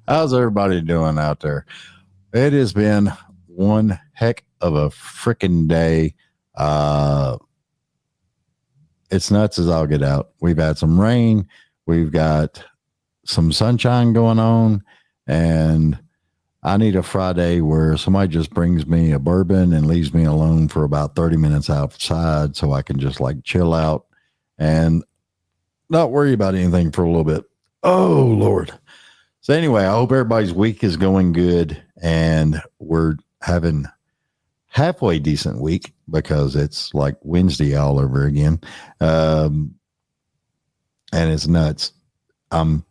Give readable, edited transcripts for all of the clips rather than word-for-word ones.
How's everybody doing out there? It has been one heck of a freaking day. Uh, it's nuts as I'll get out. We've had some rain, we've got some sunshine going on, and I need a Friday where somebody just brings me a bourbon and leaves me alone for about 30 minutes outside so I can just like chill out and not worry about anything for a little bit. Oh, Lord. So, anyway, I hope everybody's week is going good and we're having halfway decent week because it's like Wednesday all over again. And it's nuts. I'm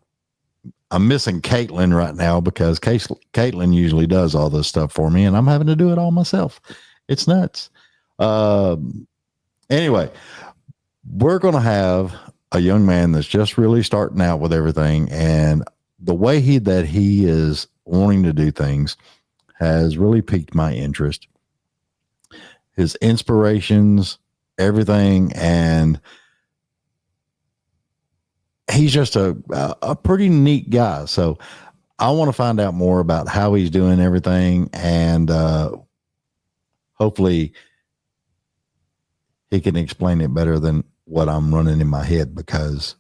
missing Caitlin right now because Caitlin usually does all this stuff for me, and I'm having to do it all myself. It's nuts. Anyway, we're going to have a young man that's just really starting out with everything, and the way he is wanting to do things has really piqued my interest. His inspirations, everything, and he's just a pretty neat guy. So I want to find out more about how he's doing everything, and hopefully he can explain it better than what I'm running in my head, because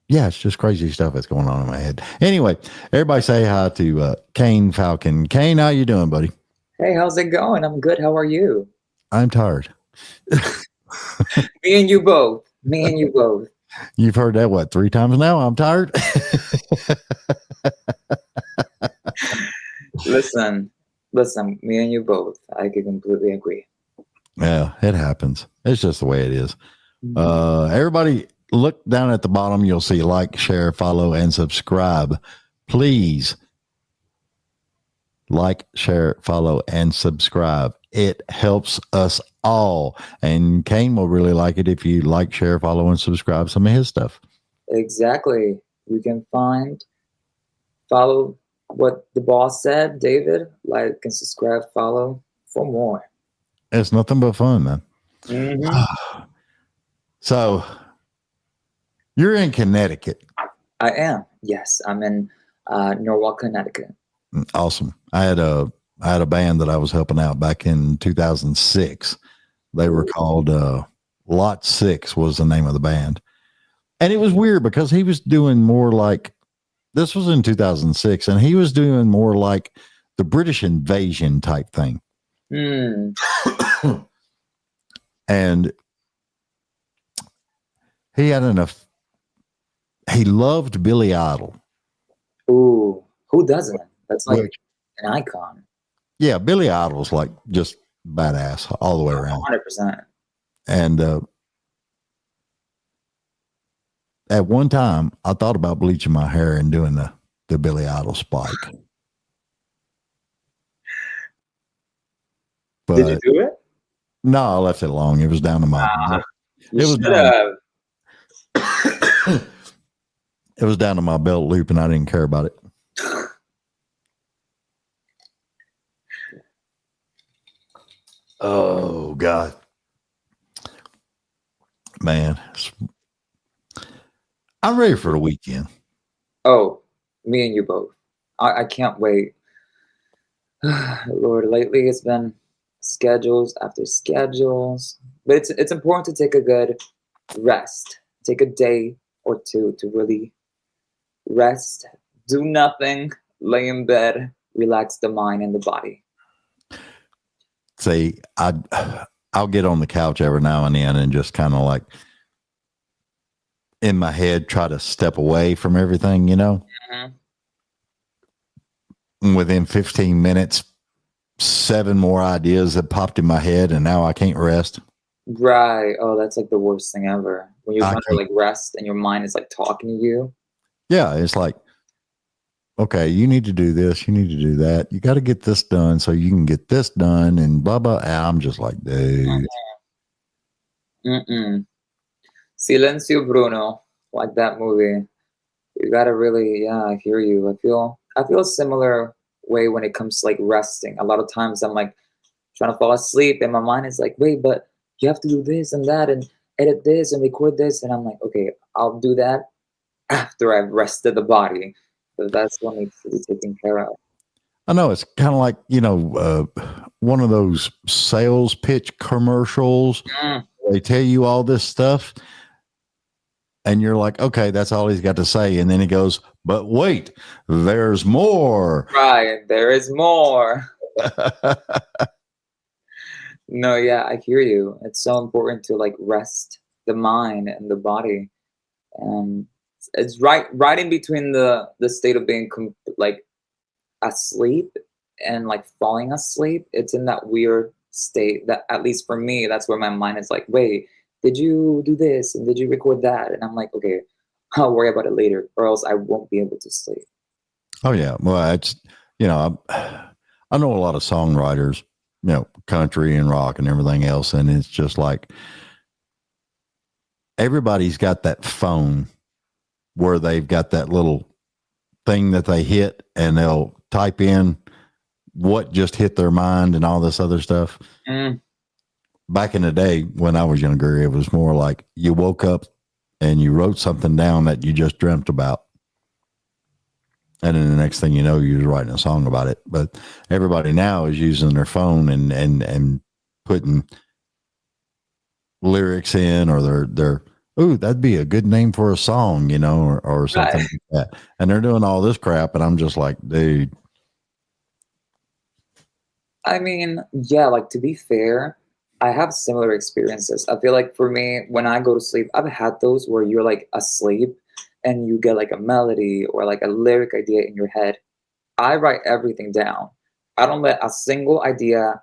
yeah, it's just crazy stuff that's going on in my head. Anyway, everybody say hi to Kayn Falcon. Kayn, how you doing, buddy? Hey, how's it going? I'm good. How are you? I'm tired. Me and you both. Me and you both. You've heard that, what, 3 times now? I'm tired. Listen, me and you both. I can completely agree. Yeah, it happens. It's just the way it is. Everybody, look down at the bottom. You'll see like, share, follow, and subscribe. Please like, share, follow, and subscribe. It helps us all. And Kayn will really like it if you like, share, follow, and subscribe some of his stuff. Exactly. You can follow what the boss said, David. Like and subscribe, follow for more. It's nothing but fun, man. Mm-hmm. So you're in Connecticut. I am. Yes, I'm in Norwalk, Connecticut. Awesome. I had a band that I was helping out back in 2006. They were called Lot 6 was the name of the band. And it was weird because he was doing more like, this was in 2006, and he was doing more like the British invasion type thing. And he had he loved Billy Idol. Ooh, who doesn't? That's like an icon. Yeah, Billy Idol's like just badass all the way around. 100%. And at one time, I thought about bleaching my hair and doing the Billy Idol spike. But did you do it? No, I left it alone. It was down to my. It was down. It was down to my belt loop, and I didn't care about it. Oh God, man, I'm ready for the weekend. Oh, me and you both. I can't wait. Lord, lately it's been schedules after schedules, but it's important to take a good rest. Take a day or two to really rest, do nothing, lay in bed, relax the mind and the body. See, I'll get on the couch every now and then and just kind of like in my head try to step away from everything, you know. Mm-hmm. Within 15 minutes, 7 more ideas that popped in my head, and now I can't rest. Right. Oh, that's like the worst thing ever. When you're trying to like rest and your mind is like talking to you. Yeah, it's like, okay, you need to do this, you need to do that. You got to get this done so you can get this done, and blah, blah. And I'm just like, dude. Silencio Bruno, like that movie. You got to really, yeah, I hear you. I feel a similar way when it comes to like resting. A lot of times I'm like trying to fall asleep and my mind is like, wait, but you have to do this and that and edit this and record this. And I'm like, okay, I'll do that after I've rested the body. So that's what needs to be taken care of. I know it's kind of like, one of those sales pitch commercials. Mm, They tell you all this stuff and you're like, okay, that's all he's got to say. And then he goes, but wait, there's more. right. There is more. No, yeah, I hear you. It's so important to like rest the mind and the body. And it's right in between the state of being like asleep and like falling asleep. It's in that weird state that, at least for me, that's where my mind is like, wait, did you do this and did you record that? And I'm like, okay, I'll worry about it later, or else I won't be able to sleep. Oh yeah. Well, it's, I know a lot of songwriters, country and rock and everything else. And it's just like, everybody's got that phone where they've got that little thing that they hit and they'll type in what just hit their mind and all this other stuff. Mm, Back in the day when I was younger, it was more like you woke up and you wrote something down that you just dreamt about. And then the next thing you know, you're writing a song about it. But everybody now is using their phone and putting lyrics in, or they're ooh, that'd be a good name for a song, or something right. like that. And they're doing all this crap, and I'm just like, dude. I mean, yeah, like to be fair, I have similar experiences. I feel like for me, when I go to sleep, I've had those where you're like asleep and you get like a melody or like a lyric idea in your head. I write everything down. I don't let a single idea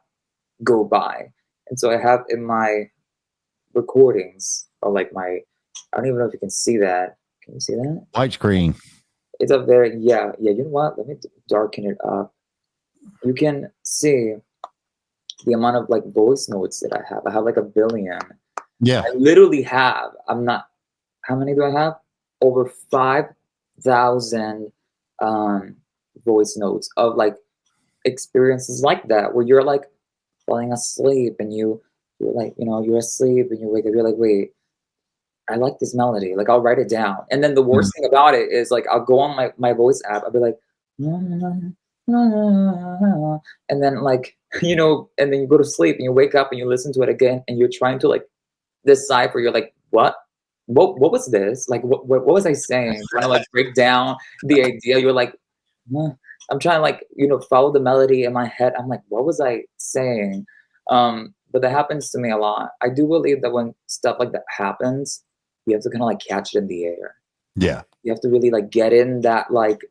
go by. And so I have in my recordings, or like I don't even know if you can see that. Can you see that? White screen. It's a very, yeah, you know what? Let me darken it up. You can see the amount of like voice notes that I have. I have like a billion. Yeah. I literally have, I'm not, how many do I have? Over 5,000 voice notes of like experiences like that, where you're like falling asleep and you're like, you're asleep and you wake up, you're like, wait, I like this melody. Like I'll write it down. And then the worst thing about it is like I'll go on my voice app, I'll be like, and then like, and then you go to sleep and you wake up and you listen to it again and you're trying to like decipher, you're like, what was this? Like what was I saying? Trying to like break down the idea. You're like, "Huh." I'm trying to like, follow the melody in my head. I'm like, what was I saying? But that happens to me a lot. I do believe that when stuff like that happens, you have to kind of like catch it in the air. Yeah. You have to really like get in that like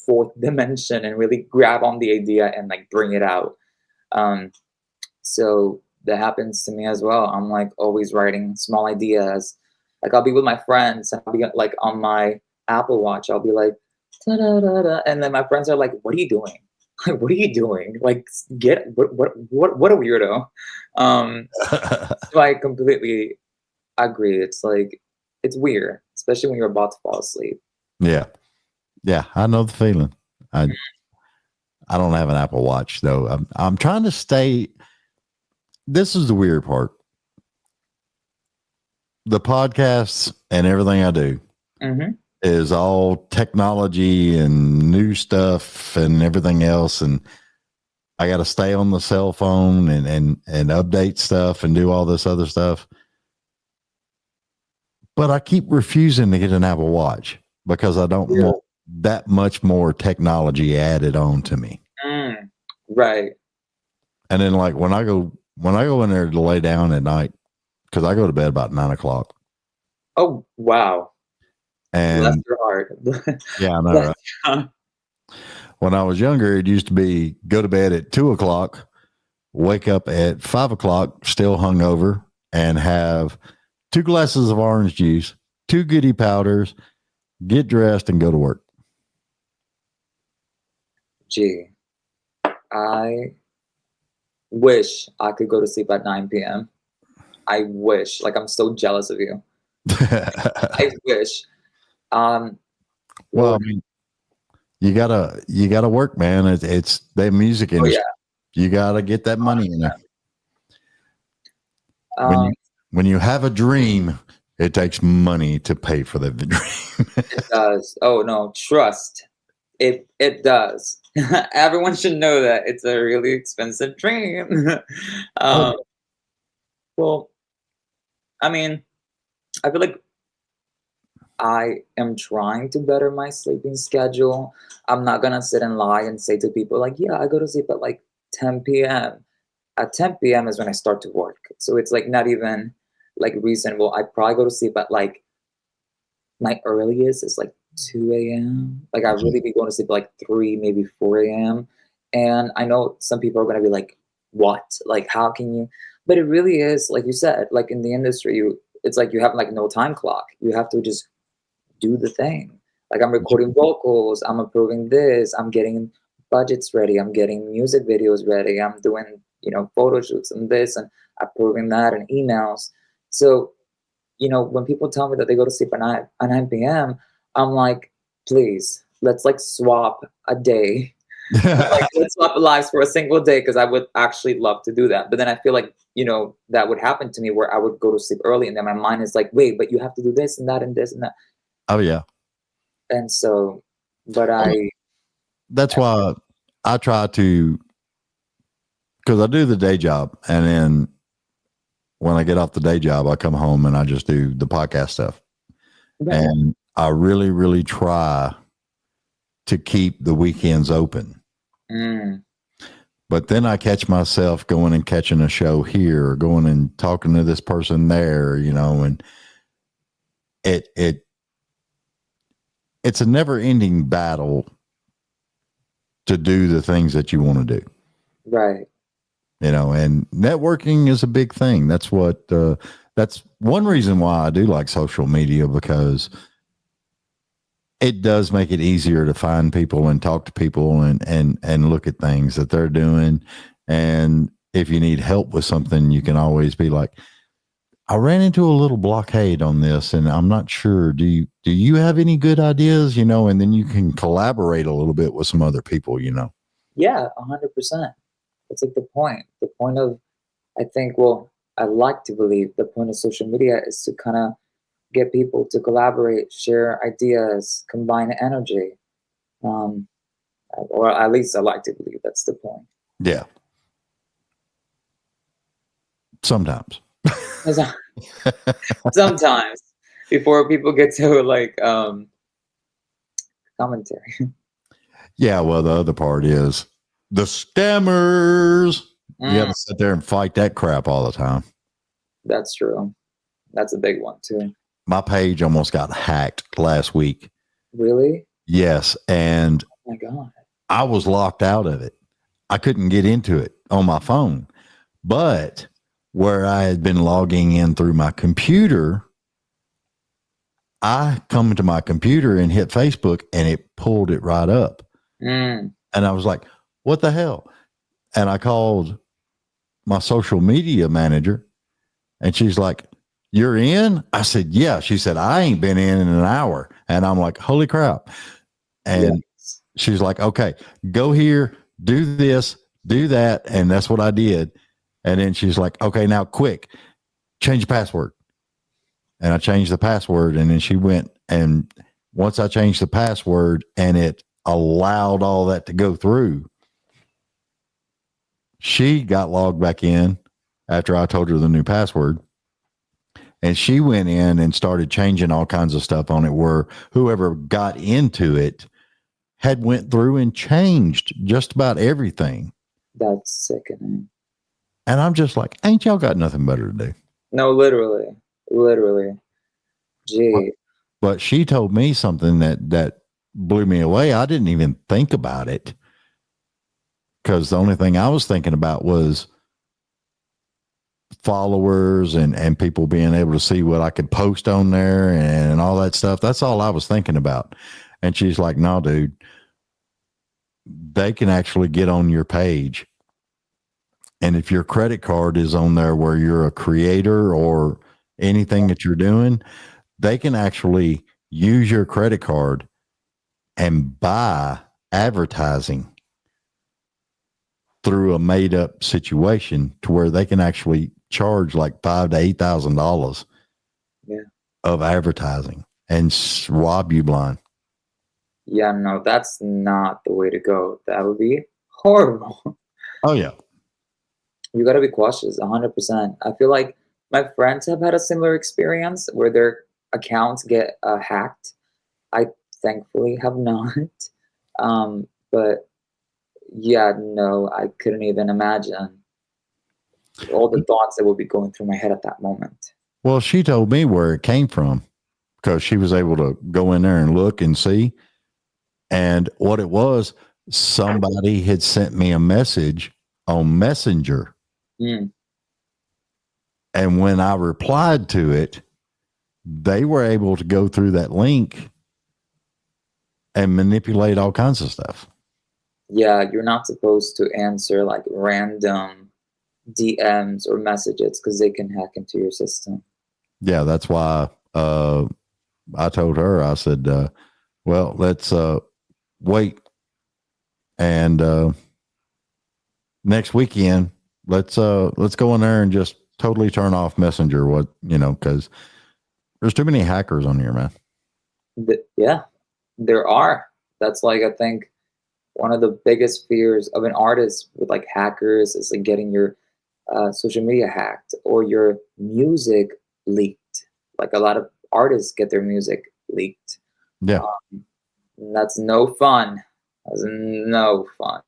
fourth dimension and really grab on the idea and like bring it out. So that happens to me as well. I'm like always writing small ideas. Like I'll be with my friends and I'll be like on my Apple Watch. I'll be like, da, da, da, da, and then my friends are like, "What are you doing? Like, what are you doing? Like, what a weirdo." So I completely agree. It's like it's weird, especially when you're about to fall asleep. Yeah. Yeah. I know the feeling. I don't have an Apple Watch though. I'm trying to stay. This is the weird part. The podcasts and everything I do Mm-hmm. is all technology and new stuff and everything else. And I got to stay on the cell phone and update stuff and do all this other stuff. But I keep refusing to get an Apple Watch because I don't want that much more technology added on to me. Right. And then like when I go in there to lay down at night, because I go to bed about 9:00. Oh wow. And Bless your heart. yeah, I know, right? When I was younger, it used to be go to bed at 2:00, wake up at 5:00, still hungover, and have 2 glasses of orange juice, 2 goody powders, get dressed, and go to work. Gee, I wish I could go to sleep at 9 p.m. I wish. Like I'm so jealous of you. I wish. Well, I mean, you gotta work, man. It's the music industry. You gotta get that money in there. When you have a dream, it takes money to pay for the dream. It does. Oh no, trust. It does. Everyone should know that it's a really expensive dream. um, well, I mean, I feel like I am trying to better my sleeping schedule. I'm not gonna sit and lie and say to people like, yeah, I go to sleep at like 10 p.m. At 10 p.m. is when I start to work. So it's like not even like reasonable. I probably go to sleep at like my earliest is like 2 a.m. Like I really be going to sleep at like 3, maybe 4 a.m. And I know some people are gonna be like, what? Like how can you? But it really is, like you said, like in the industry, it's like you have like no time clock. You have to just do the thing. Like I'm recording vocals, I'm approving this, I'm getting budgets ready, I'm getting music videos ready, I'm doing, photo shoots and this and approving that and emails. So, when people tell me that they go to sleep at 9 p.m., I'm like, please, let's like swap a day. Like let's swap lives for a single day because I would actually love to do that. But then I feel like, that would happen to me where I would go to sleep early and then my mind is like, wait, but you have to do this and that and this and that. Oh yeah. And so, but that's why I try to, because I do the day job, and then when I get off the day job, I come home and I just do the podcast stuff. Right. And I really, really try to keep the weekends open. But then I catch myself going and catching a show here, or going and talking to this person there, and it's a never ending battle to do the things that you want to do. Right. And networking is a big thing. That's that's one reason why I do like social media, because it does make it easier to find people and talk to people and look at things that they're doing. And if you need help with something, you can always be like, I ran into a little blockade on this and I'm not sure. Do you have any good ideas? And then you can collaborate a little bit with some other people, Yeah, 100%. That's like the point. The point of, I think, well, I like to believe the point of social media is to kind of get people to collaborate, share ideas, combine energy. Or at least I like to believe that's the point. Yeah. Sometimes. Sometimes, before people get to like commentary. Yeah, well, the other part is the stammers. You got to sit there and fight that crap all the time. That's true. That's a big one too. My page almost got hacked last week. Really? Yes. And oh my God, I was locked out of it. I couldn't get into it on my phone. But where I had been logging in through my computer, I come into my computer and hit Facebook and it pulled it right up. And I was like, what the hell? And I called my social media manager and she's like, you're in? I said, yeah. She said, I ain't been in an hour. And I'm like, holy crap. And she's like, okay, go here, do this, do that. And that's what I did. And then she's like, okay, now quick, change the password. And I changed the password. And then she went, and once I changed the password and it allowed all that to go through, she got logged back in after I told her the new password. And she went in and started changing all kinds of stuff on it, where whoever got into it had went through and changed just about everything. That's sickening. And I'm just like, ain't y'all got nothing better to do? No, literally. Gee. But she told me something that blew me away. I didn't even think about it, because the only thing I was thinking about was followers and people being able to see what I could post on there and all that stuff. That's all I was thinking about. And she's like, no, dude, they can actually get on your page. And if your credit card is on there where you're a creator or anything that you're doing, they can actually use your credit card and buy advertising through a made up situation to where they can actually charge like $5,000 to $8,000 of advertising and rob you blind. Yeah, no, that's not the way to go. That would be horrible. Oh yeah. You got to be cautious, 100%. I feel like my friends have had a similar experience where their accounts get hacked. I thankfully have not. But yeah, no, I couldn't even imagine all the thoughts that would be going through my head at that moment. Well, she told me where it came from because she was able to go in there and look and see. And what it was, somebody had sent me a message on Messenger. Mm, And when I replied to it, they were able to go through that link and manipulate all kinds of stuff. yeah, you're not supposed to answer like random DMs or messages because they can hack into your system. Yeah, that's why I told her, I said, well, let's wait. And next weekend, let's go in there and just totally turn off Messenger. What, because there's too many hackers on here, man. Yeah, there are. That's like, I think, one of the biggest fears of an artist with like hackers is like getting your social media hacked or your music leaked. Like a lot of artists get their music leaked. Yeah. And that's no fun. That's no fun.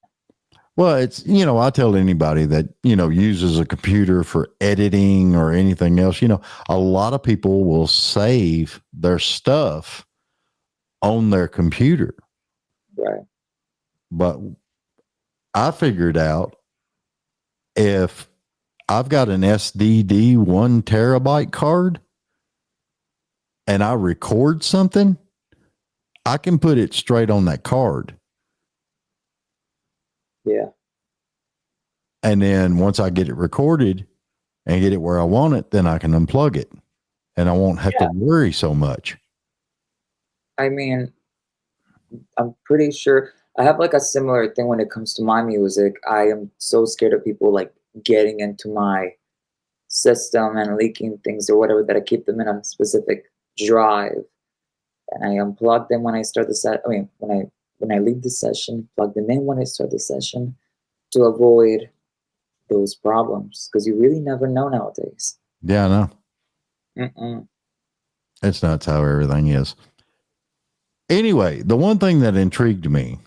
Well, it's, I tell anybody that, uses a computer for editing or anything else, a lot of people will save their stuff on their computer. Right. But I figured out if I've got an SDD 1 terabyte card and I record something, I can put it straight on that card. Yeah. And then once I get it recorded and get it where I want it, then I can unplug it and I won't have to worry so much. I mean, I'm pretty sure I have like a similar thing when it comes to my music. I am so scared of people like getting into my system and leaking things or whatever that I keep them in a specific drive. And I unplug them when I start the set. I mean, when I leave the session, plug them in when I start the session to avoid those problems because you really never know nowadays. Yeah, I know. Mm-mm. It's nuts how everything is. Anyway, the one thing that intrigued me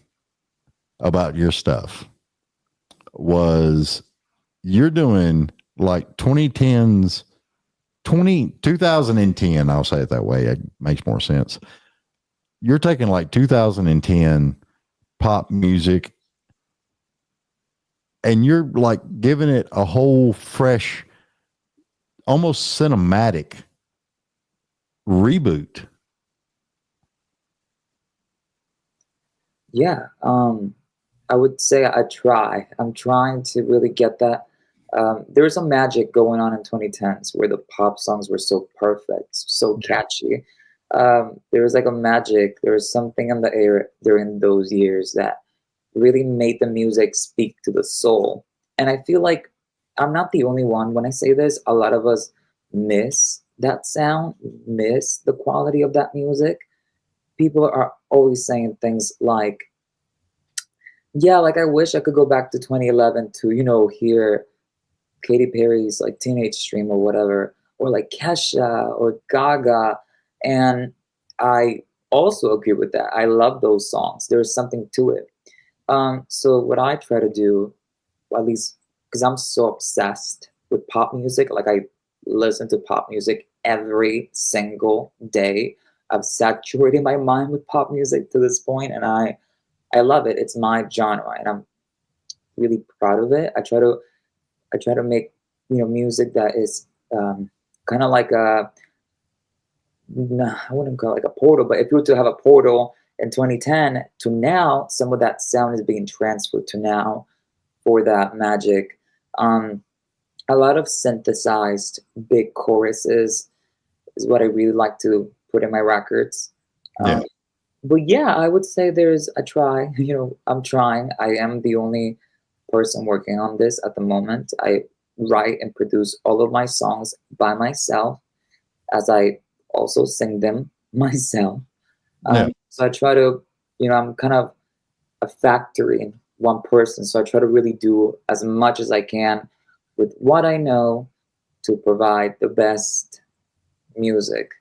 about your stuff was you're doing like 2010s, 2010, I'll say it that way. It makes more sense. You're taking like 2010 pop music and you're like giving it a whole fresh, almost cinematic reboot. Yeah, I would say I try. I'm trying to really get that. There was some magic going on in 2010s where the pop songs were so perfect, so catchy. There was like a magic. There was something in the air during those years that really made the music speak to the soul. And I feel like I'm not the only one when I say this. A lot of us miss that sound, miss the quality of that music. People are always saying things like, yeah, like I wish I could go back to 2011 to, hear Katy Perry's like Teenage Dream or whatever, or like Kesha or Gaga. And I also agree with that. I love those songs. There's something to it. So what I try to do, well, at least because I'm so obsessed with pop music, like I listen to pop music every single day. I've saturated my mind with pop music to this point, and I love it. It's my genre, and I'm really proud of it. I try to make music that is kind of like a, nah, I wouldn't call it like a portal, but if you were to have a portal in 2010 to now, some of that sound is being transferred to now for that magic. Um, a lot of synthesized big choruses is what I really like to put in my records. Yeah. But yeah, I would say there's a try. I'm trying. I am the only person working on this at the moment. I write and produce all of my songs by myself, as I also sing them myself. Yeah. So I try to I'm kind of a factory in one person. So I try to really do as much as I can with what I know to provide the best music,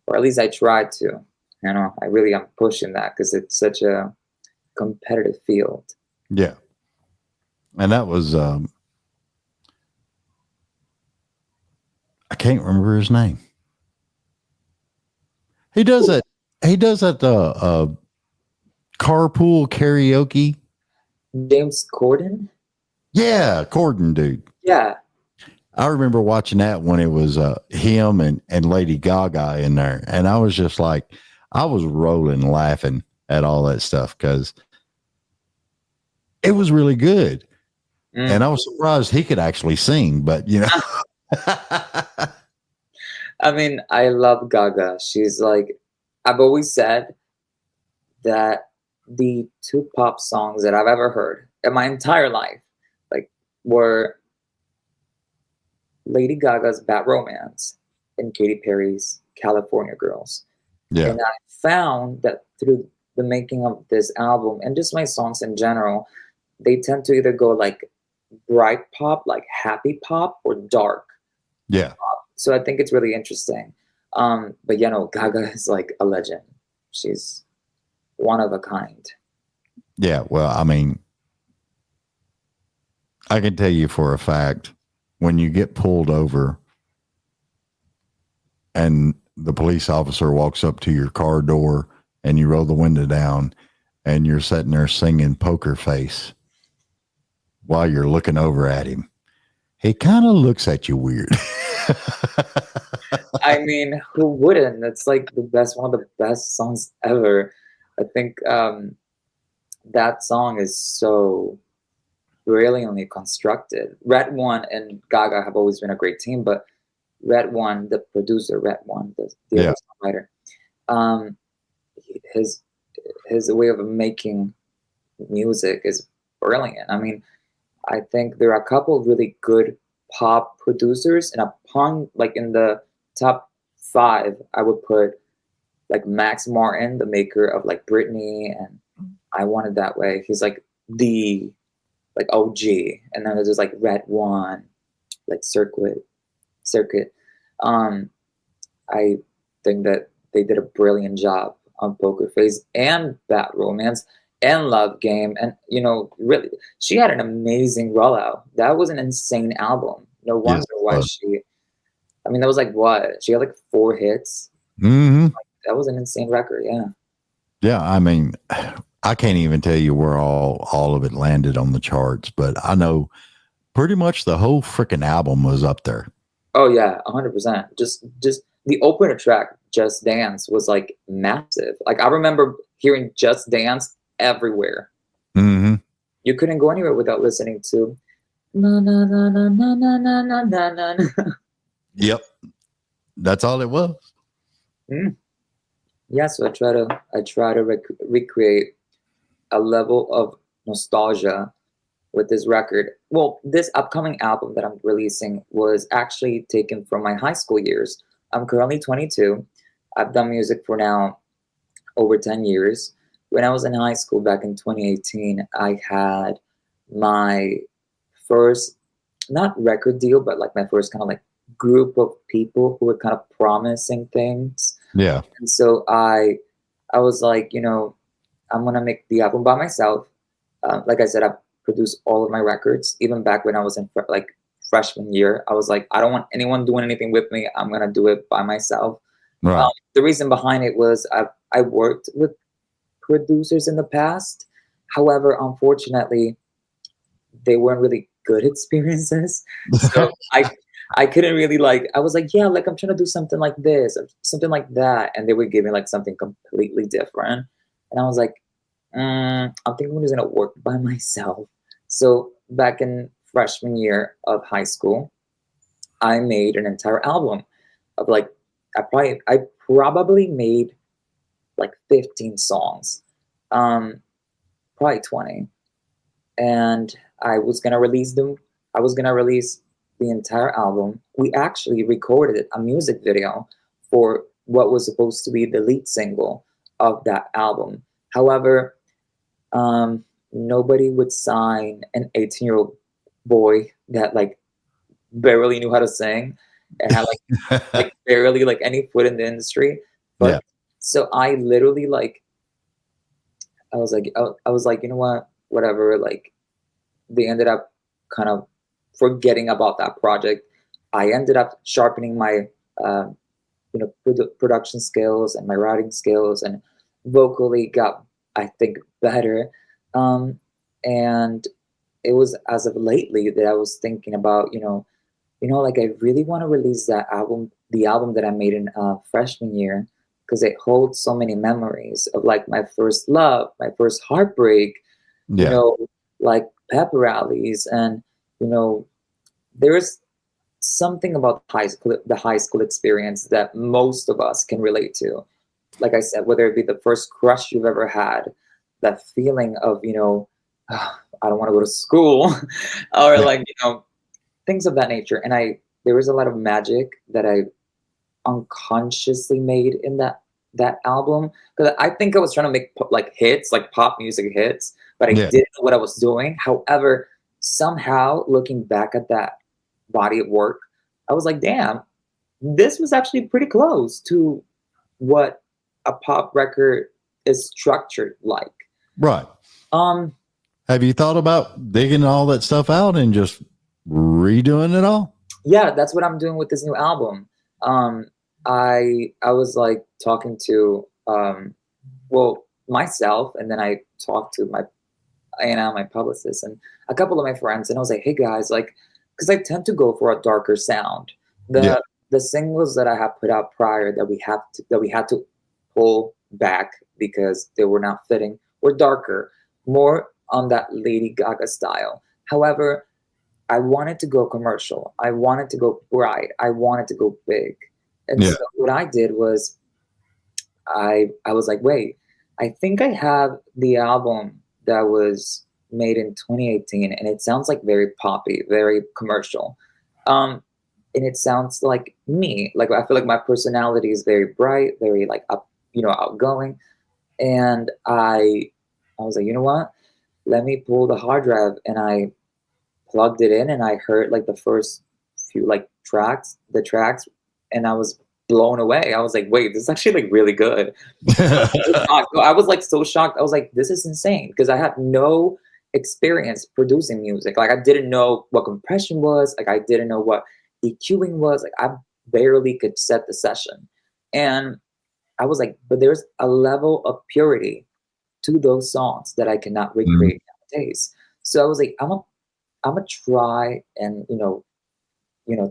or at least I try to. I really am pushing that because it's such a competitive field. Yeah. And that was, I can't remember his name. He does that. He does that, carpool karaoke. James Corden? Yeah. Corden, dude. Yeah. I remember watching that when it was him and Lady Gaga in there. And I was just like, I was rolling laughing at all that stuff because it was really good. And I was surprised he could actually sing, but I mean, I love Gaga. She's like, I've always said that the two pop songs that I've ever heard in my entire life, like, were Lady Gaga's Bad Romance and Katy Perry's California Girls. yeah. And I found that through the making of this album and just my songs in general, they tend to either go like bright pop, like happy pop, or dark. Yeah. So I think it's really interesting. But Gaga is like a legend. She's one of a kind. Yeah. Well, I mean, I can tell you for a fact when you get pulled over and the police officer walks up to your car door and you roll the window down and you're sitting there singing Poker Face while you're looking over at him, he kind of looks at you weird. I mean, who wouldn't? That's like one of the best songs ever. I think that song is so brilliantly constructed. Red One and Gaga have always been a great team, but Red One, the producer, Red One, the other songwriter, his way of making music is brilliant. I mean, I think there are a couple of really good pop producers, and like in the top 5, I would put like Max Martin, the maker of like Britney and I Want It That Way. He's like the OG, and then there's like Red One, like Circuit. I think that they did a brilliant job on Poker Face and Bad Romance and Love Game, and really, she had an amazing rollout. That was an insane album. No wonder why she. I mean, that was like what she had like 4 hits. Mm-hmm. That was an insane record. Yeah. Yeah. I mean, I can't even tell you where all of it landed on the charts, but I know pretty much the whole freaking album was up there. Oh yeah, 100%. Just the opener track, Just Dance, was like massive. Like I remember hearing Just Dance everywhere. Mm-hmm. You couldn't go anywhere without listening to na na na na na na na na na na. Yep. That's all it was. Yeah, so I try to recreate a level of nostalgia with this record. Well, this upcoming album that I'm releasing was actually taken from my high school years. I'm currently 22. I've done music for now over 10 years. When I was in high school back in 2018, I had my first, not record deal, but like my first kind of like group of people who were kind of promising things. Yeah. And so I was like, I'm going to make the album by myself. Like I said, I produced all of my records. Even back when I was in like freshman year, I was like, I don't want anyone doing anything with me. I'm going to do it by myself. Right. The reason behind it was I worked with producers in the past. However, unfortunately, they weren't really good experiences. So I couldn't really I was like, yeah, like I'm trying to do something like this or something like that. And they would give me like something completely different. And I was like, I think I'm just gonna work by myself. So back in freshman year of high school, I made an entire album of like I probably made like 15 songs, probably 20, and I was gonna release them. I was gonna release the entire album. We actually recorded a music video for what was supposed to be the lead single of that album. However, nobody would sign an 18-year-old boy that like barely knew how to sing and had like barely like any foot in the industry. Yeah. But so I literally like I was like, you know what, whatever. Like they ended up kind of forgetting about that project. I ended up sharpening my production skills and my writing skills, and vocally got, I think, better. Um, and it was as of lately that I was thinking about, like I really want to release that album, the album that I made in freshman year, because it holds so many memories of like my first love, my first heartbreak, you Yeah. know, like pep rallies, and you know, there's something about the high school experience that most of us can relate to. Like I said, whether it be the first crush you've ever had, that feeling of, I don't want to go to school, or Yeah. like, things of that nature. And there was a lot of magic that I unconsciously made in that album, because I think I was trying to make like hits, like pop music hits, but I Yeah. didn't know what I was doing. However, somehow looking back at that body of work, I was like, damn, this was actually pretty close to what a pop record is structured like. Right. Um, Have you thought about digging all that stuff out and just redoing it all? yeah, that's what I'm doing with this new album. Um, I was like talking to myself, and then I talked to my publicist and a couple of my friends, and I was like, hey guys, like, because I tend to go for a darker sound. Yeah. The singles that I have put out prior that we had to pull back because they were not fitting were darker, more on that Lady Gaga style. However, I wanted to go commercial. I wanted to go bright. I wanted to go big. And Yeah. so what I did was I was like, wait, I think I have the album that was made in 2018, and it sounds like very poppy, very commercial. Um, and it sounds like me. Like I feel like my personality is very bright, very like outgoing. And I was like, you know what? Let me pull the hard drive, and I plugged it in, and I heard like the first few like the tracks, and I was blown away. I was like, wait, this is actually like really good. I was like so shocked. I was like, this is insane, because I had no experience producing music. Like I didn't know what compression was. Like I didn't know what EQing was. Like I barely could set the session. And I was like, but there's a level of purity to those songs that I cannot Mhm. recreate nowadays. So I was like, I'm gonna try and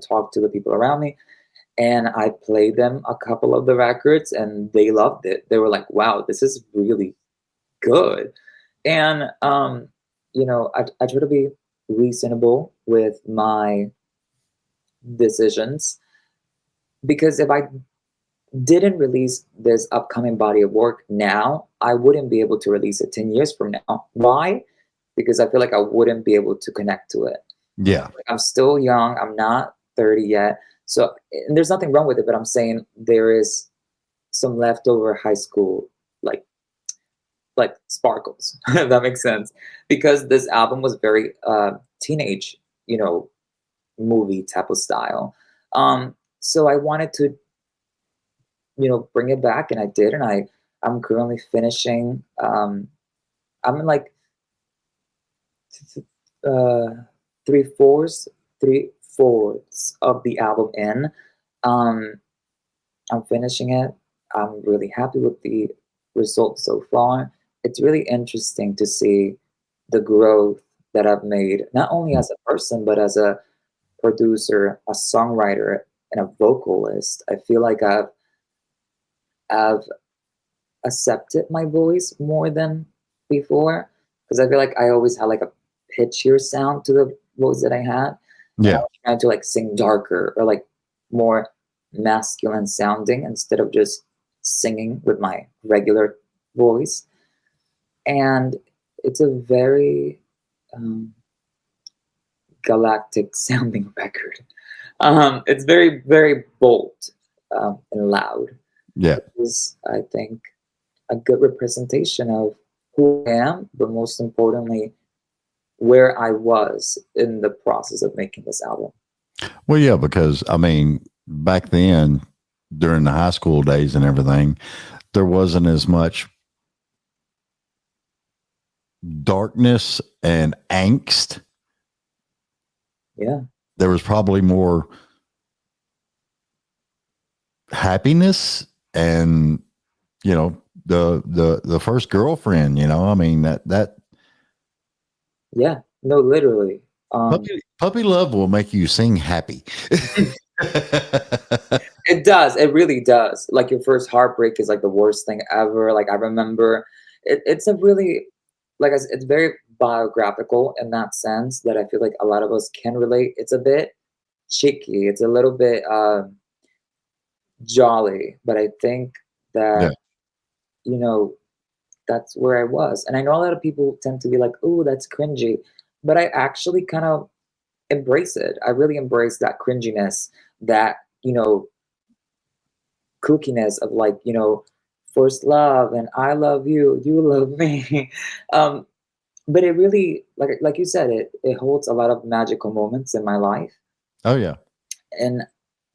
talk to the people around me, and I played them a couple of the records, and they loved it. They were like, wow, this is really good. And I try to be reasonable with my decisions, because if I didn't release this upcoming body of work now, I wouldn't be able to release it 10 years from now. Why? Because I feel like I wouldn't be able to connect to it. Yeah. Like, I'm still young. I'm not 30 yet. So, and there's nothing wrong with it, but I'm saying there is some leftover high school, like sparkles, if that makes sense. Because this album was very teenage, movie type of style. So I wanted to, bring it back, and I did, and I'm currently finishing. I'm in like uh, three fourths, three fourths of the album in. Um, I'm finishing it. I'm really happy with the results so far. It's really interesting to see the growth that I've made, not only as a person, but as a producer, a songwriter, and a vocalist. I feel like I've accepted my voice more than before, because I feel like I always had like a pitchier sound to the voice that I had. And I Yeah. was trying to like sing darker or like more masculine sounding instead of just singing with my regular voice. And it's a very um, galactic sounding record. It's very, very bold and loud. Yeah. Which is, I think, a good representation of who I am, but most importantly, where I was in the process of making this album. Well, yeah, because I mean, back then, during the high school days and everything, there wasn't as much darkness and angst. Yeah. There was probably more happiness and, you know, the first girlfriend, you know, I mean, that Yeah. No, literally. puppy love will make you sing happy. It does. It really does. Like your first heartbreak is like the worst thing ever. Like I remember it's a really like I said, it's very biographical in that sense that I feel like a lot of us can relate. It's a bit cheeky. It's a little bit jolly, but I think Yeah. that you know that's where I was. And I know a lot of people tend to be like, "Oh, that's cringy," but I actually kind of embrace it. I really embrace that cringiness, that kookiness of like first love and I love you, you love me. um but it really, like you said, it holds a lot of magical moments in my life, Oh yeah. and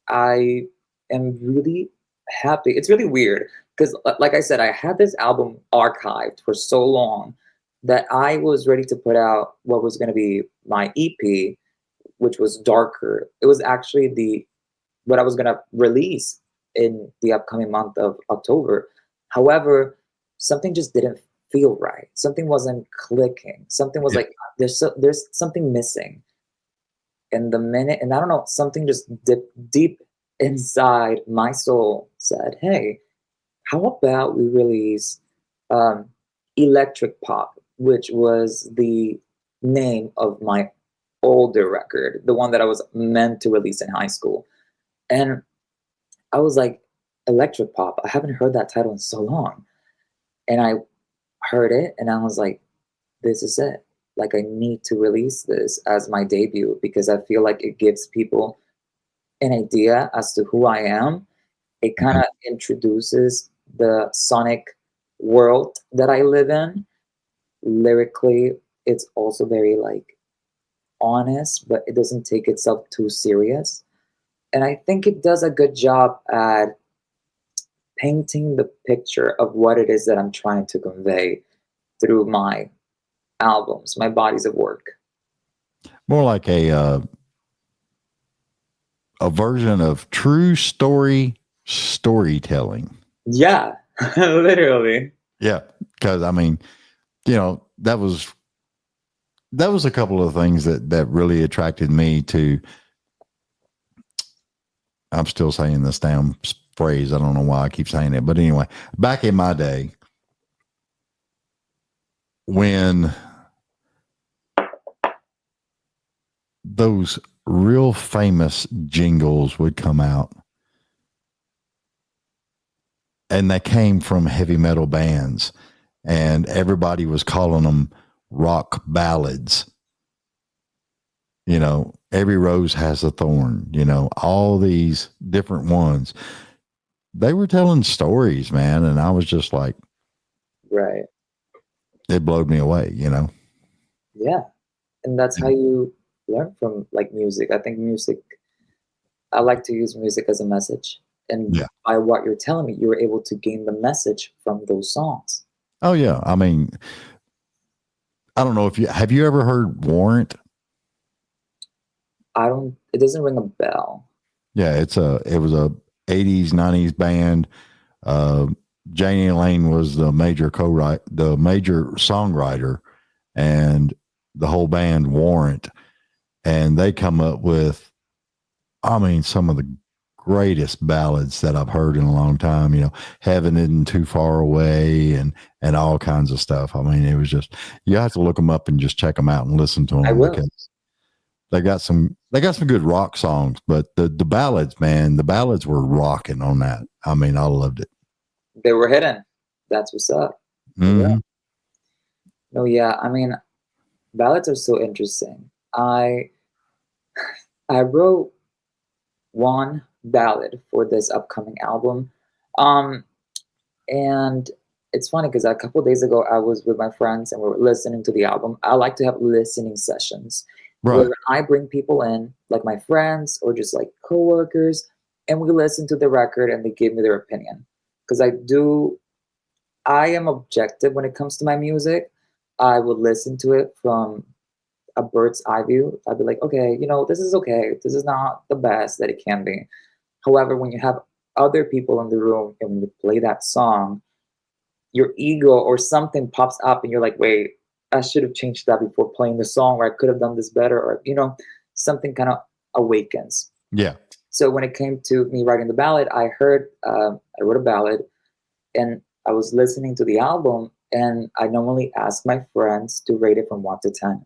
I am really happy. It's really weird because like I said, I had this album archived for so long that I was ready to put out what was going to be my EP, which was darker. It was actually the what I was gonna release in the upcoming month of October. However, something just didn't feel right. Something wasn't clicking. Something was Yeah. like there's something missing. And the minute, and I don't know, something just dipped deep inside my soul said, "Hey, how about we release um, Electric Pop," which was the name of my older record, the one that I was meant to release in high school. And I was like, electric pop. I haven't heard that title in so long. And I heard it and I was like, this is it. Like, I need to release this as my debut because I feel like it gives people an idea as to who I am. It kind Mhm. of introduces the sonic world that I live in. Lyrically, it's also very like honest, but it doesn't take itself too serious. And I think it does a good job at painting the picture of what it is that I'm trying to convey through my albums, my bodies of work. More like a version of true storytelling. Yeah, literally. Yeah, because I mean, you know, that was a couple of things that really attracted me to. I'm still saying this damn phrase. I don't know why I keep saying it, but anyway, back in my day, when those real famous jingles would come out, and they came from heavy metal bands, and everybody was calling them rock ballads. You know, every rose has a thorn, you know, all these different ones. They were telling stories, man. And I was just like, Right. it blowed me away, you know? Yeah. And that's how you learn from like music. I think music, I like to use music as a message. And Yeah. by what you're telling me, you were able to gain the message from those songs. Oh, yeah. I mean, I don't know if have you ever heard Warrant? It doesn't ring a bell. Yeah. It was a 80s, 90s band. Uh, Janie Lane was the major songwriter, and the whole band Warrant. And they come up with, I mean, some of the greatest ballads that I've heard in a long time. You know, Heaven Isn't Too Far Away, and all kinds of stuff. I mean, it was just, you have to look them up and just check them out and listen to I them, will. because they got some good rock songs. But the ballads, man, the ballads were rocking on that. I mean, I loved it. They were hidden. That's what's up. Yeah. Mm-hmm. No, yeah. I mean, ballads are so interesting. I wrote one ballad for this upcoming album. Um, and it's funny because a couple days ago I was with my friends and we were listening to the album. I like to have listening sessions where Right. I bring people in, like my friends or just like coworkers, and we listen to the record and they give me their opinion. Because I am objective when it comes to my music. I would listen to it from a bird's eye view. I'd be like, okay, this is okay. This is not the best that it can be. However, when you have other people in the room and when you play that song, your ego or something pops up and you're like, wait, I should have changed that before playing the song, or I could have done this better, or something kind of awakens. Yeah. So when it came to me writing the ballad, I wrote a ballad, and I was listening to the album, and I normally ask my friends to rate it from 1 to 10,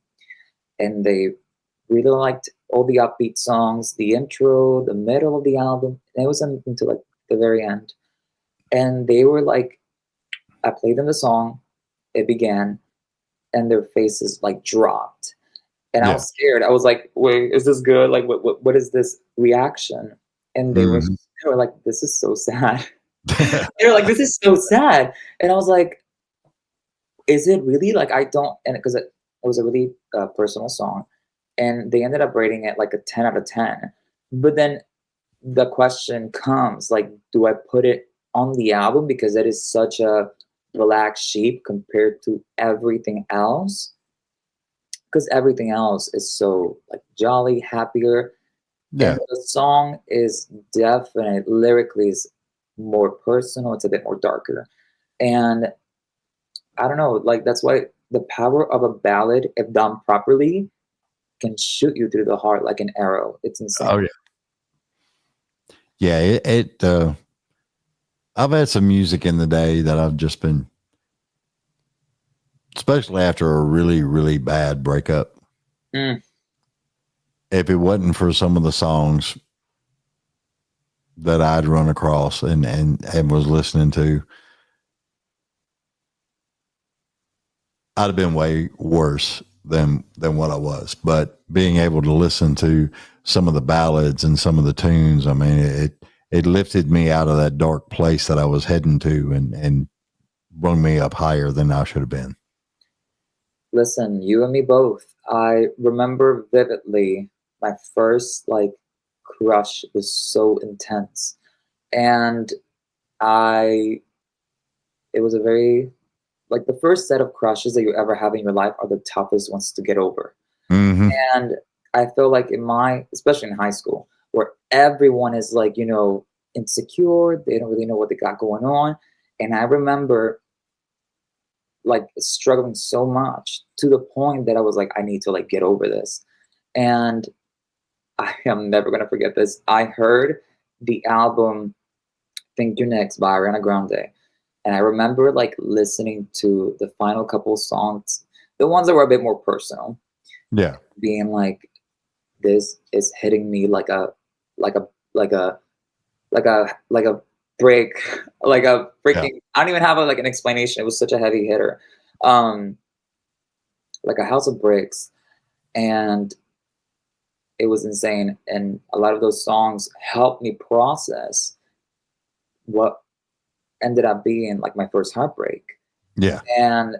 and they really liked all the upbeat songs, the intro, the middle of the album, and it was until like the very end, and they were like, I played them the song, it began, and their faces like dropped. And I Yeah. was scared. I was like, wait, is this good? Like, what is this reaction? And Mhm. they were like, this is so sad. They were like, this is so sad. And I was like, is it really? Like, I don't, and because it was a really personal song. And they ended up rating it like a 10 out of 10. But then the question comes, like, do I put it on the album because it is such a black sheep compared to everything else? Because everything else is so like jolly, happier, Yeah. and the song is definitely lyrically is more personal. It's a bit more darker, and I don't know, like that's why the power of a ballad, if done properly, can shoot you through the heart like an arrow. It's Oh insane. yeah. Yeah. I've had some music in the day that I've just been, especially after a really, really bad breakup. Mm, If it wasn't for some of the songs that I'd run across and was listening to, I'd have been way worse than what I was. But being able to listen to some of the ballads and some of the tunes, I mean, it lifted me out of that dark place that I was heading to and brought me up higher than I should have been. listen, you and me both. I remember vividly my first like crush was so intense, and I it was a very like the first set of crushes that you ever have in your life are the toughest ones to get over. Mm-hmm. And I feel like especially in high school, where everyone is like, insecure, they don't really know what they got going on. And I remember like struggling so much to the point that I was like, I need to like get over this. And I am never gonna forget this. I heard the album Think You're Next by Ariana Grande. And I remember like listening to the final couple songs, the ones that were a bit more personal, Yeah. being like, this is hitting me like a like a like a break, like a Yeah. freaking I don't even have like an explanation. It was such a heavy hitter. Um like a house of bricks. And it was insane. And a lot of those songs helped me process what ended up being like my first heartbreak. Yeah. And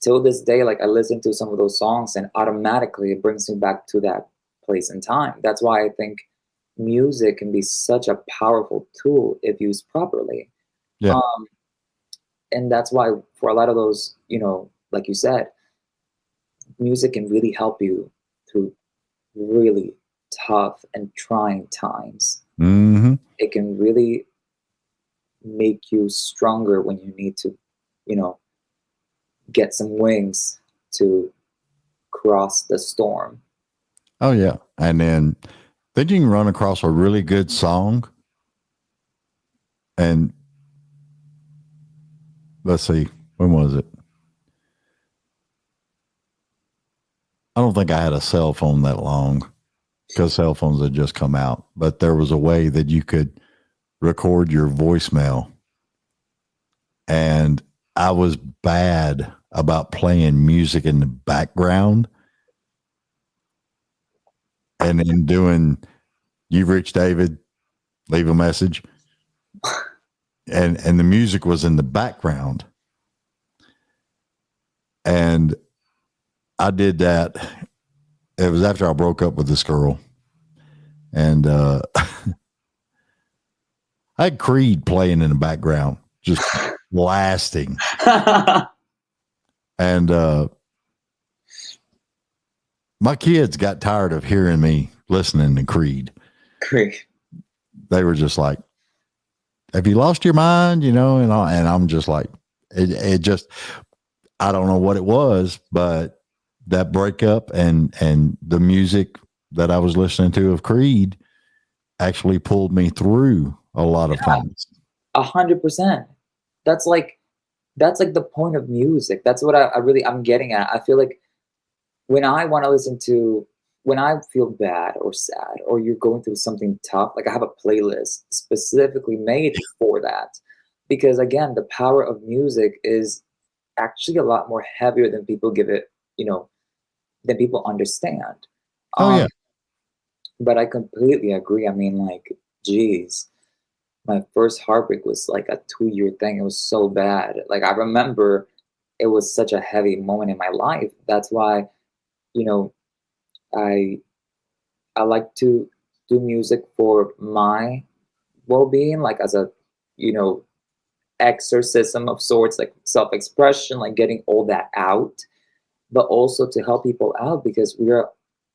till this day, like I listen to some of those songs and automatically it brings me back to that place and time. That's why I think music can be such a powerful tool if used properly. Yeah. Um, and that's why for a lot of those, like you said, music can really help you through really tough and trying times. Mm-hmm. It can really make you stronger when you need to, you know, get some wings to cross the storm. Oh yeah. And then you can run across a really good song and let's see, when was it? I don't think I had a cell phone that long because cell phones had just come out, but there was a way that you could record your voicemail. And I was bad about playing music in the background and then doing, you've reached David, leave a message. And the music was in the background. And I did that. It was after I broke up with this girl. And I had Creed playing in the background, just blasting. And my kids got tired of hearing me listening to Creed. Great. They were just like, have you lost your mind? You know, and I'm just like, it just, I don't know what it was, but that breakup and the music that I was listening to of Creed actually pulled me through a lot of things. 100%. That's like the point of music. That's what I'm getting at. I feel like when I want to listen to, when I feel bad or sad or you're going through something tough, like I have a playlist specifically made for that. Because again, the power of music is actually a lot more heavier than people give it, than people understand. Oh yeah. But I completely agree. I mean, like, geez, my first heartbreak was like a 2-year thing. It was so bad. Like, I remember it was such a heavy moment in my life. That's why, you know, I I like to do music for my well-being, like as a, you know, exorcism of sorts, like self-expression, like getting all that out, but also to help people out because we are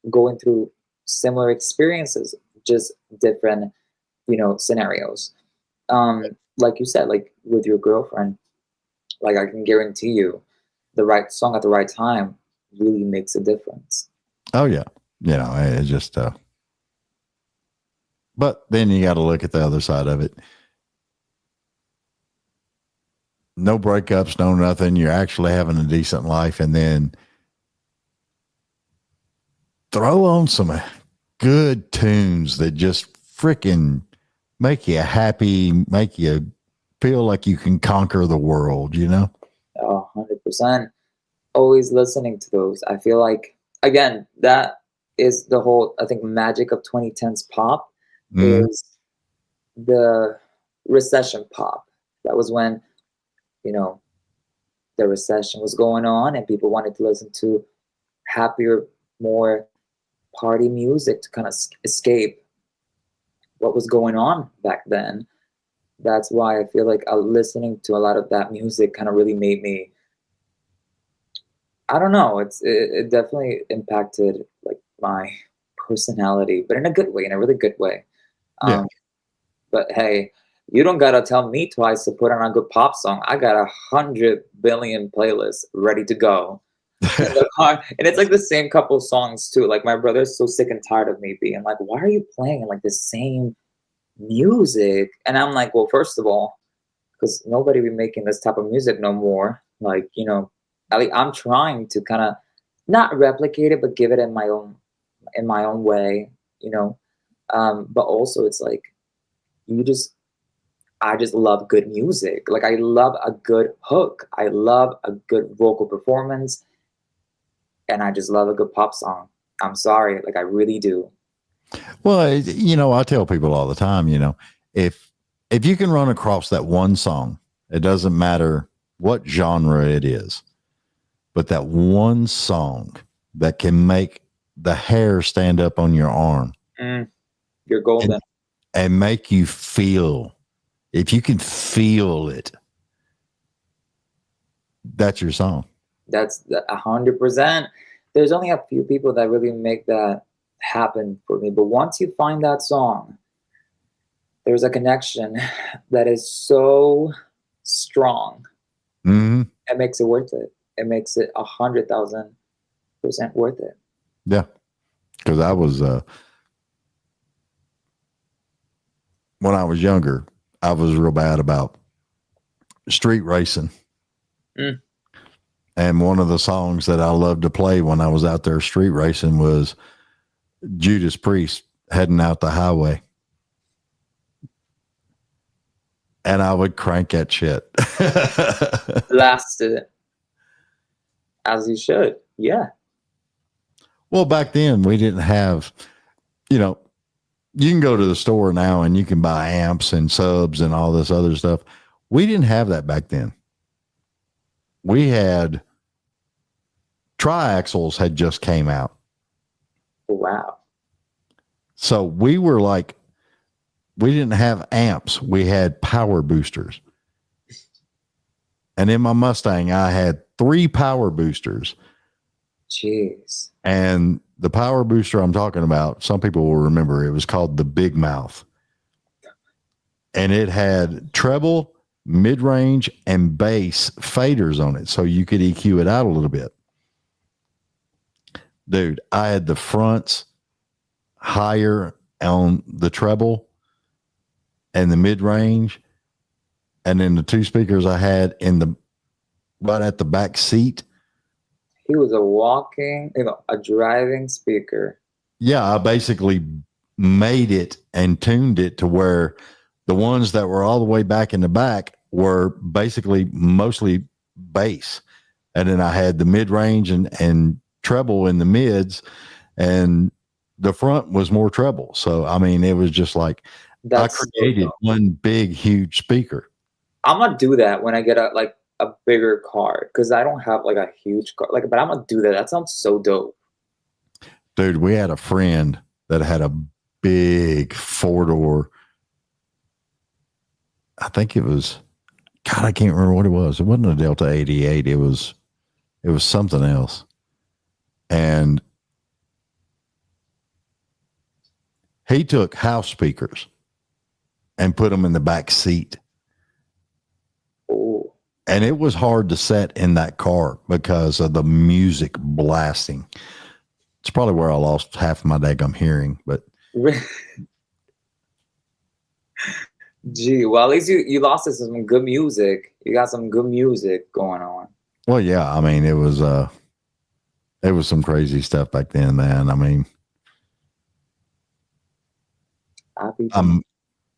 going through similar experiences, just different, scenarios. Like you said, like with your girlfriend, like I can guarantee you the right song at the right time really makes a difference. Oh yeah. You know, it just, but then you got to look at the other side of it. No breakups, no nothing. You're actually having a decent life. And then throw on some good tunes that just freaking make you happy, make you feel like you can conquer the world, you know? 100%. Always listening to those. I feel like, again, that is the whole, I think, magic of 2010s pop is the recession pop. That was when, you know, the recession was going on and people wanted to listen to happier, more party music to kind of escape what was going on back then. That's why I feel like listening to a lot of that music kind of really made me, I don't know, it definitely impacted like my personality, but in a good way, in a really good way. Yeah. But hey, you don't gotta tell me twice to put on a good pop song. I got 100 billion playlists ready to go in the car, and it's like the same couple songs too. Like my brother's so sick and tired of me being like, "Why are you playing like the same music?" And I'm like, "Well, first of all, because nobody be making this type of music no more. Like, I'm trying to kind of not replicate it, but give it in my own way, you know. But also, it's like you just I just love good music. Like I love a good hook. I love a good vocal performance, and I just love a good pop song. I'm sorry, like I really do. Well, you know, I tell people all the time, you know, if you can run across that one song, it doesn't matter what genre it is, but that one song that can make the hair stand up on your arm You're golden. and make you feel, if you can feel it, that's your song. That's 100%. There's only a few people that really make that happen for me. But once you find that song, there's a connection that is so strong. Mm-hmm. It makes it worth it. It makes it 100,000% worth it. Yeah. Because I was, when I was younger, I was real bad about street racing. Mm. And one of the songs that I loved to play when I was out there street racing was Judas Priest, Heading Out the Highway. And I would crank that shit. Blasted it. As you should. Yeah. Well, back then we didn't have, you know, you can go to the store now and you can buy amps and subs and all this other stuff. We didn't have that back then. We had triaxles had just came out. Wow. So we were like, we didn't have amps. We had power boosters. And in my Mustang, I had 3 power boosters. Jeez. And the power booster I'm talking about, some people will remember, it was called the Big Mouth. And it had treble, mid-range, and bass faders on it. So you could EQ it out a little bit. Dude, I had the fronts higher on the treble and the mid-range. And then the 2 speakers I had in the right at the back seat. He was a driving speaker. Yeah, I basically made it and tuned it to where the ones that were all the way back in the back were basically mostly bass. And then I had the mid-range and treble in the mids, and the front was more treble. So, I mean, it was just like I created one big, huge speaker. I'm going to do that when I get a bigger car, because I don't have like a huge car. But I'm going to do that. That sounds so dope. Dude, we had a friend that had a big 4-door. I think it was, God, I can't remember what it was. It wasn't a Delta 88. It was something else. And he took house speakers and put them in the back seat. Ooh. And it was hard to set in that car because of the music blasting. It's probably where I lost half of my daggum hearing, but gee, well, at least you lost us some good music. You got some good music going on. Well, yeah, I mean, it was some crazy stuff back then, man. I mean,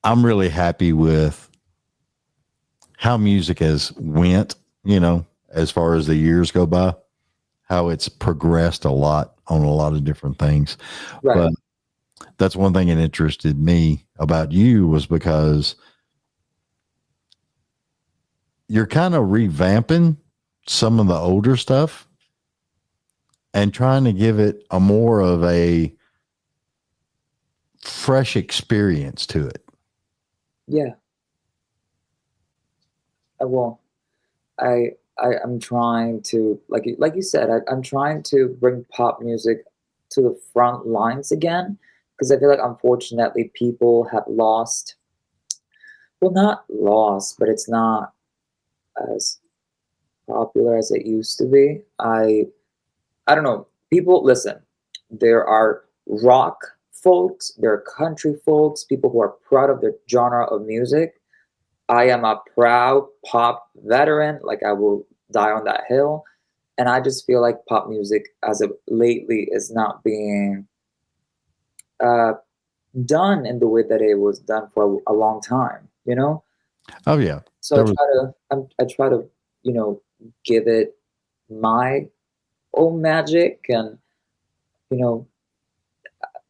I'm really happy with how music has went, as far as the years go by, how it's progressed a lot on a lot of different things. Right. But that's one thing that interested me about you, was because you're kind of revamping some of the older stuff and trying to give it a more of a fresh experience to it. Yeah. I'm trying to, like you said, I'm trying to bring pop music to the front lines again, because I feel like, unfortunately, people have lost. Well, not lost, but it's not as popular as it used to be. I don't know. People, listen. There are rock folks, there are country folks, people who are proud of their genre of music. I am a proud pop veteran. Like, I will die on that hill. And I just feel like pop music, as of lately, is not being done in the way that it was done for a long time. Oh yeah. So I try to, give it my own magic, and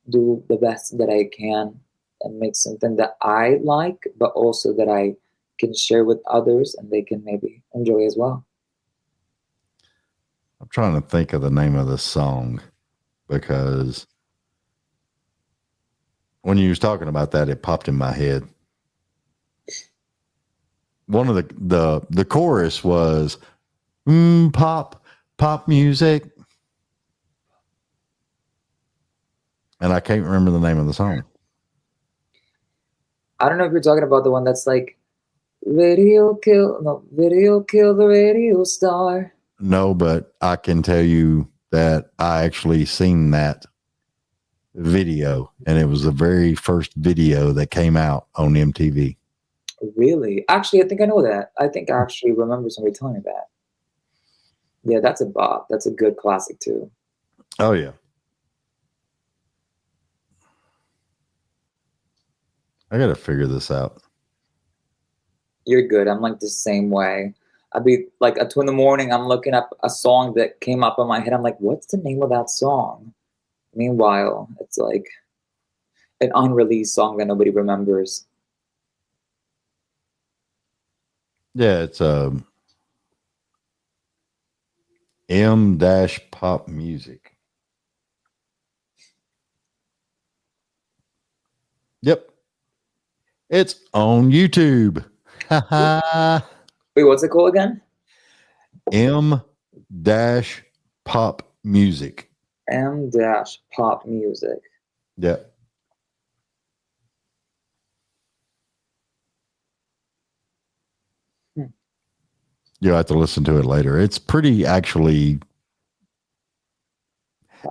do the best that I can and make something that I like, but also that I can share with others and they can maybe enjoy as well. I'm trying to think of the name of the song, because when you was talking about that, it popped in my head. One of the chorus was pop music, and I can't remember the name of the song. I don't know if you're talking about the one that's like, video kill the radio star. No, but I can tell you that I actually seen that video, and it was the very first video that came out on MTV. Really? Actually, I think I know that. I think I actually remember somebody telling me that. Yeah, that's a bop. That's a good classic too. Oh yeah. I got to figure this out. You're good. I'm like the same way. I'd be like at 2 a.m, I'm looking up a song that came up in my head. I'm like, what's the name of that song? Meanwhile, it's like an unreleased song that nobody remembers. Yeah, it's M-pop music. Yep. It's on YouTube. Wait, what's it called again? M-pop music. M-pop music. Yep. You'll have to listen to it later. It's pretty actually.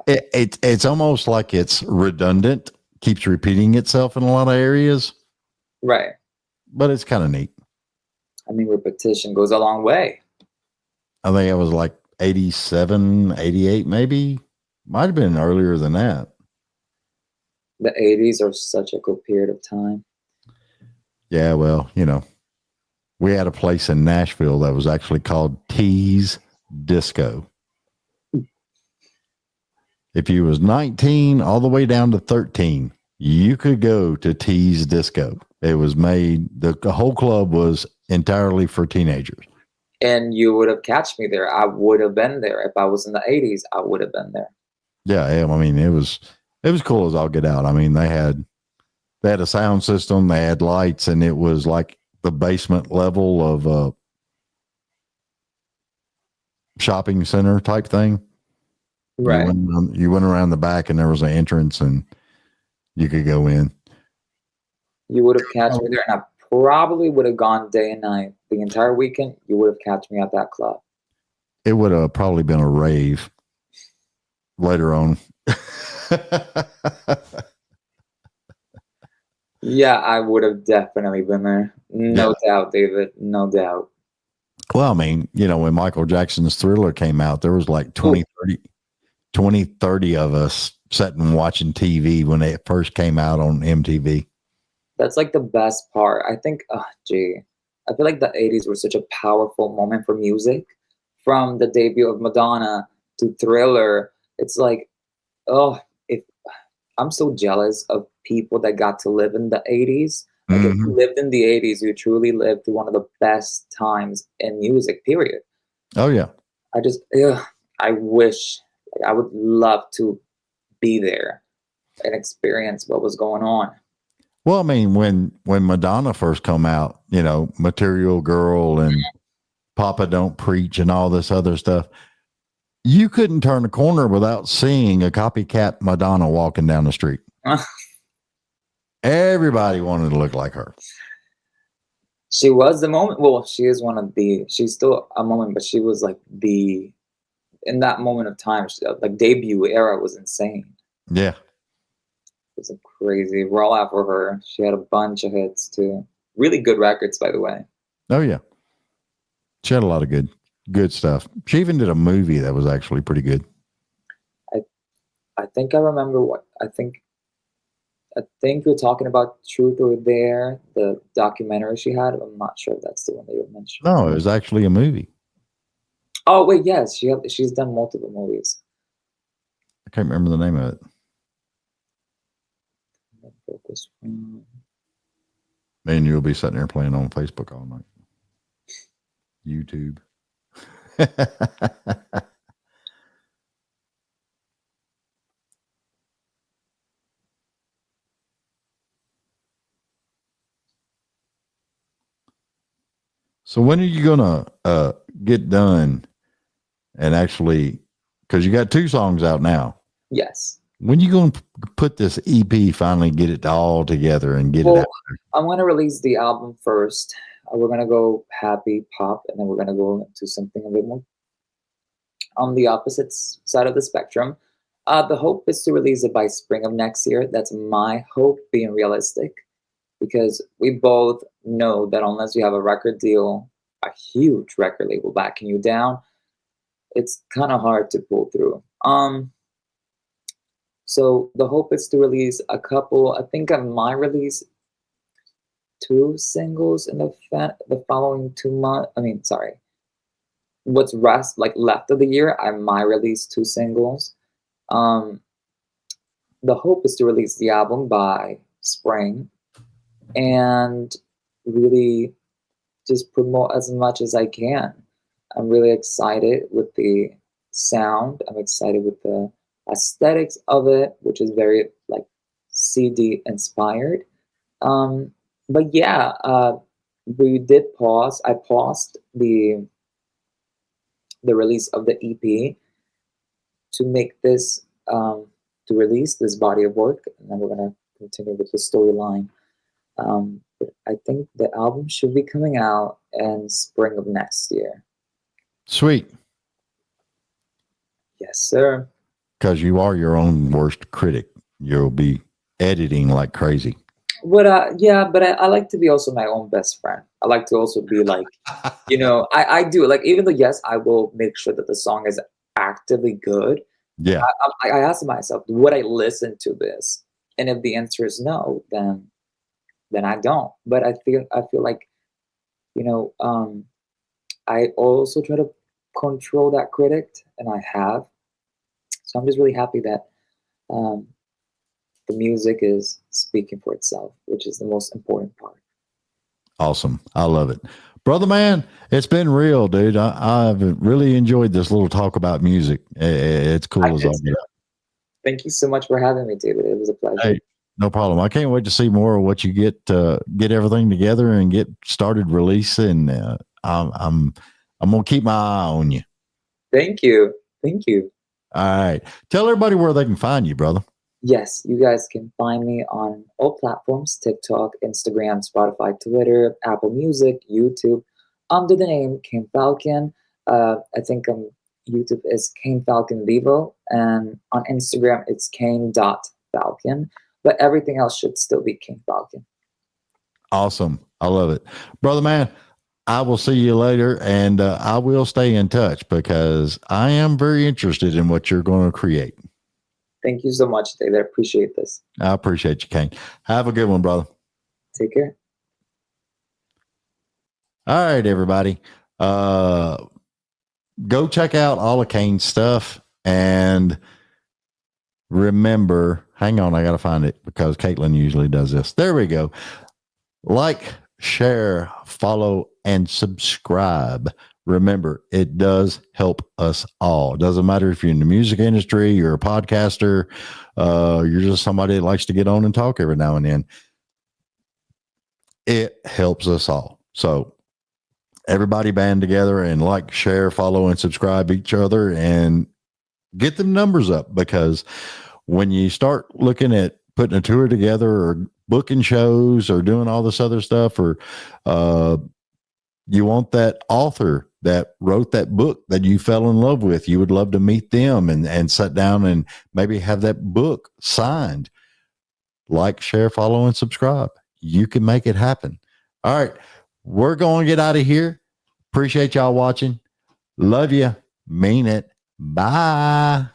It's almost like it's redundant, keeps repeating itself in a lot of areas. Right. But it's kind of neat. I mean, repetition goes a long way. I think it was like 87, 88, maybe. Might have been earlier than that. The 80s are such a good period of time. Yeah, well, we had a place in Nashville that was actually called T's Disco. If you was 19 all the way down to 13, you could go to T's Disco. It was made, the whole club was entirely for teenagers. And you would have catch me there. I would have been there. If I was in the 80s, I would have been there. Yeah, I mean, it was cool as all get out. I mean, they had a sound system, they had lights, and it was like the basement level of a shopping center type thing. Right. You went around the back and there was an entrance and you could go in. You would have catch me there, and I probably would have gone day and night. The entire weekend, you would have catch me at that club. It would have probably been a rave later on. Yeah, I would have definitely been there. No doubt, David. No doubt. Well, I mean, when Michael Jackson's Thriller came out, there was like 20, 30 of us sitting watching TV when it first came out on MTV. That's like the best part. I think, I feel like the 80s were such a powerful moment for music. From the debut of Madonna to Thriller, it's like, if I'm so jealous of people that got to live in the 80s. Like if you lived in the 80s, you truly lived through one of the best times in music, period. Oh, yeah. I wish, I would love to be there and experience what was going on. Well, I mean, when Madonna first come out, Material Girl and Papa Don't Preach and all this other stuff, you couldn't turn a corner without seeing a copycat Madonna walking down the street. Everybody wanted to look like her. She was the moment. Well, she's still a moment, but she was like in that moment of time, like debut era was insane. Yeah. It was crazy. We're all out for her. She had a bunch of hits too. Really good records, by the way. Oh, yeah. She had a lot of good stuff. She even did a movie that was actually pretty good. I think I remember I think you're talking about Truth or Dare, the documentary she had. I'm not sure if that's the one that you mentioned. No, it was actually a movie. Oh wait, yes, she's done multiple movies. I can't remember the name of it. Man, you'll be sitting there playing on Facebook all night. YouTube. So when are you gonna get done and actually, because you got 2 songs out now? Yes. When you going to put this EP, finally get it all together and get it out? I'm going to release the album first. We're going to go happy pop, and then we're going to go into something a bit more on the opposite side of the spectrum. The hope is to release it by spring of next year. That's my hope, being realistic, because we both know that unless you have a record deal, a huge record label backing you down, it's kind of hard to pull through. So the hope is to release a couple. I think I might release 2 singles in the following 2 months. I mean, sorry. What's left of the year, I might release 2 singles. The hope is to release the album by spring and really just promote as much as I can. I'm really excited with the sound. I'm excited with the aesthetics of it, which is very like CD inspired. But yeah, we did pause. I paused the release of the EP to make this to release this body of work, and then we're gonna continue with the storyline. But I think the album should be coming out in spring of next year. Sweet. Yes, sir. Because you are your own worst critic. You'll be editing like crazy. But yeah, but I like to be also my own best friend. I like to also be like, I do like, even though yes, I will make sure that the song is actively good. Yeah. I ask myself, would I listen to this? And if the answer is no, then I don't. But I feel like, I also try to control that critic, and I have. So I'm just really happy that um, the music is speaking for itself, which is the most important part. Awesome. I love it. Brother man, it's been real, dude. I've really enjoyed this little talk about music. It's cool as all get out. Thank you so much for having me, David. It was a pleasure. Hey, no problem. I can't wait to see more of what you get everything together and get started releasing. I'm gonna keep my eye on you. Thank you. Thank you. All right. Tell everybody where they can find you, brother. Yes, you guys can find me on all platforms: TikTok, Instagram, Spotify, Twitter, Apple Music, YouTube, under the name Kayn Falcon. I think YouTube is Kayn Falcon Vivo, and on Instagram it's Kayn.Falcon. But everything else should still be Kayn Falcon. Awesome. I love it. Brother man, I will see you later, and I will stay in touch because I am very interested in what you're going to create. Thank you so much, David. I appreciate this. I appreciate you, Kayn. Have a good one, brother. Take care. All right, everybody. Go check out all of Kayn's stuff. And remember, hang on, I got to find it because Caitlin usually does this. There we go. Like, share, follow, and subscribe. Remember, it does help us all. It doesn't matter if you're in the music industry, you're a podcaster, you're just somebody that likes to get on and talk every now and then. It helps us all. So everybody band together and like, share, follow, and subscribe each other and get them numbers up, because when you start looking at putting a tour together or booking shows or doing all this other stuff, or you want that author that wrote that book that you fell in love with, you would love to meet them and sit down and maybe have that book signed. Like, share, follow, and subscribe. You can make it happen. All right. We're going to get out of here. Appreciate y'all watching. Love you. Mean it. Bye.